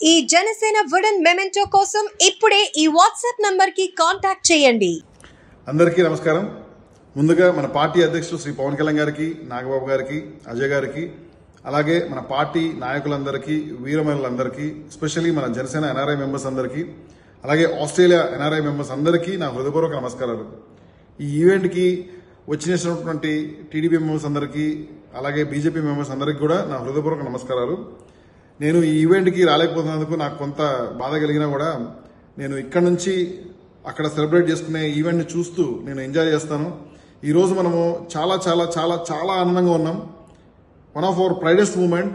ఈ Janasena wooden memento కోసం ఇప్పుడే ఈ వాట్సాప్ నంబర్ కి కాంటాక్ట్ చేయండి. అందరికీ నమస్కారం. ముందుగా మన పార్టీ అధ్యక్షుడు శ్రీ పవన్ కళ్యాణ్ గారికి, నాగబాబు గారికి, అజయ్ గారికి, అలాగే మన పార్టీ నాయకులందరికీ, వీరమహిళలందరికీ, ఎస్పెషల్లీ మన జనసేన ఎన్ఆర్ఐ మెంబర్స్ అందరికీ, అలాగే ఆస్ట్రేలియా ఎన్ఆర్ఐ మెంబర్స్ అందరికీ నా హృదయపూర్వక నమస్కారాలు. ఈ ఈవెంట్కి వచ్చినటువంటి టీడీపీ మెంబర్స్ అందరికీ, అలాగే బీజేపీ మెంబర్స్ అందరికీ కూడా నా హృదయపూర్వక నమస్కారాలు. నేను ఈ ఈవెంట్కి రాలేకపోతున్నందుకు నాకు కొంత బాధ కలిగినా కూడా నేను ఇక్కడ నుంచి అక్కడ సెలబ్రేట్ చేసుకునే ఈవెంట్ని చూస్తూ నేను ఎంజాయ్ చేస్తాను. ఈరోజు మనము చాలా చాలా చాలా చాలా ఆనందంగా ఉన్నాం. One of our proudest moment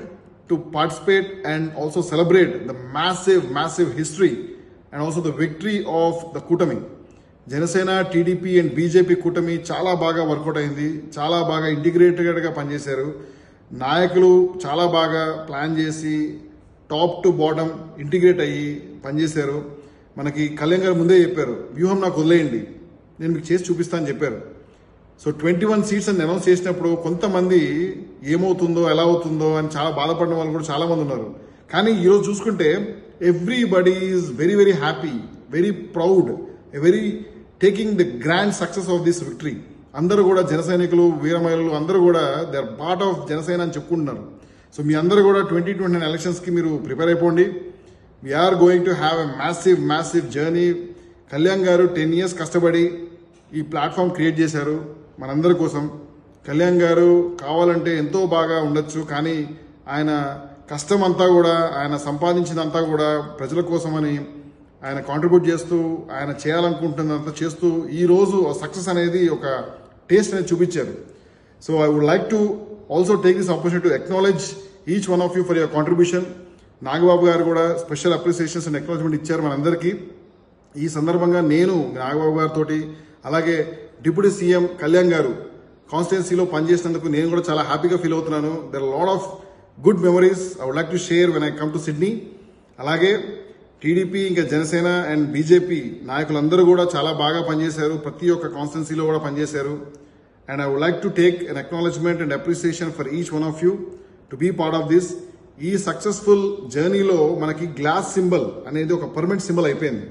to participate and also celebrate the massive history and also the victory of the కూటమి. జనసేన, టీడీపీ అండ్ బీజేపీ కూటమి చాలా బాగా వర్కౌట్ అయింది. చాలా బాగా ఇంటిగ్రేటెడ్గా పనిచేశారు. నాయకులు చాలా బాగా ప్లాన్ చేసి టాప్ టు బాటమ్ ఇంటిగ్రేట్ అయ్యి పనిచేశారు. మనకి కళ్యాణ్ గారు ముందే చెప్పారు, వ్యూహం నాకు వదిలేయండి, నేను మీకు చేసి చూపిస్తానని చెప్పారు. సో 21 సీట్స్ అని అనౌన్స్ చేసినప్పుడు కొంతమంది ఏమవుతుందో ఎలా అవుతుందో అని చాలా బాధపడిన వాళ్ళు కూడా చాలా మంది ఉన్నారు. కానీ ఈరోజు చూసుకుంటే everybody is very very happy, very proud, very taking the grand success of this victory. అందరూ కూడా జన సైనికులు, వీర మహిళలు అందరూ కూడా they are part of Janasena అని చెప్పుకుంటున్నారు. సో మీ అందరూ కూడా 2029 ఎలక్షన్స్కి మీరు ప్రిపేర్ అయిపోండి. We're going to have a massive journey. Kalyan garu 10 years కష్టపడి ఈ ప్లాట్ఫామ్ క్రియేట్ చేశారు మనందరి కోసం. కళ్యాణ్ గారు కావాలంటే ఎంతో బాగా ఉండొచ్చు, కానీ ఆయన కష్టం అంతా కూడా, ఆయన సంపాదించినంతా కూడా ప్రజల కోసమని ఆయన కాంట్రిబ్యూట్ చేస్తూ, ఆయన చేయాలనుకుంటున్నంత చేస్తూ ఈ రోజు సక్సెస్ అనేది ఒక టేస్ట్ అనేది చూపించారు. So I would like to also take this opportunity to acknowledge each one of you for your contribution. Nagababu garu కూడా స్పెషల్ అప్రిసియేషన్స్ అండ్ అక్నాలెడ్జ్మెంట్ ఇచ్చారు మనందరికీ. ఈ సందర్భంగా నేను నాగబాబు గారితో, అలాగే డిప్యూటీ సీఎం కళ్యాణ్ గారు కాన్స్టిట్యున్సీలో పనిచేసినందుకు నేను కూడా చాలా హ్యాపీగా ఫీల్ అవుతున్నాను. There are lot of good memories I would like to share when I come to Sydney. అలాగే టీడీపీ, ఇంకా జనసేన అండ్ బీజేపీ నాయకులందరూ కూడా చాలా బాగా పనిచేశారు. ప్రతి ఒక్క కాన్స్టిట్యున్సీలో కూడా పనిచేశారు. And I would like to take an acknowledgement and appreciation for each one of you to be part of this. ఈ సక్సెస్ఫుల్ జర్నీలో మనకి గ్లాస్ సింబల్ అనేది ఒక పర్మనెంట్ సింబల్ అయిపోయింది.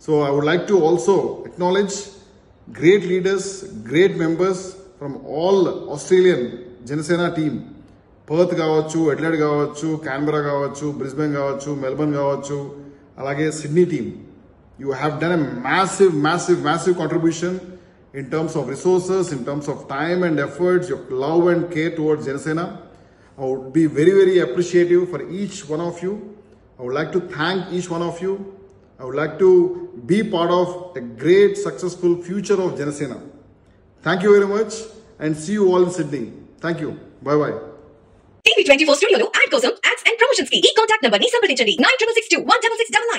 So I would like to also acknowledge great leaders, great members from all Australian Janasena team. Perth కావచ్చు, Adelaide కావచ్చు, Canberra కావచ్చు, Brisbane కావచ్చు, మెల్బర్న్ కావచ్చు, అలాగే Sydney team. You have done a massive contribution in terms of resources, in terms of time and efforts, your love and care towards Janasena. I would be very, very appreciative for each one of you. I would like to thank each one of you. I would like to be part of a great, successful future of Janasena. Thank you very much and see you all in Sydney. Thank you. Bye-bye. TV24 స్టూడియోలో add కోసం ads and promotions కి ఈ contact number ని సంప్రదించండి 9662 16699.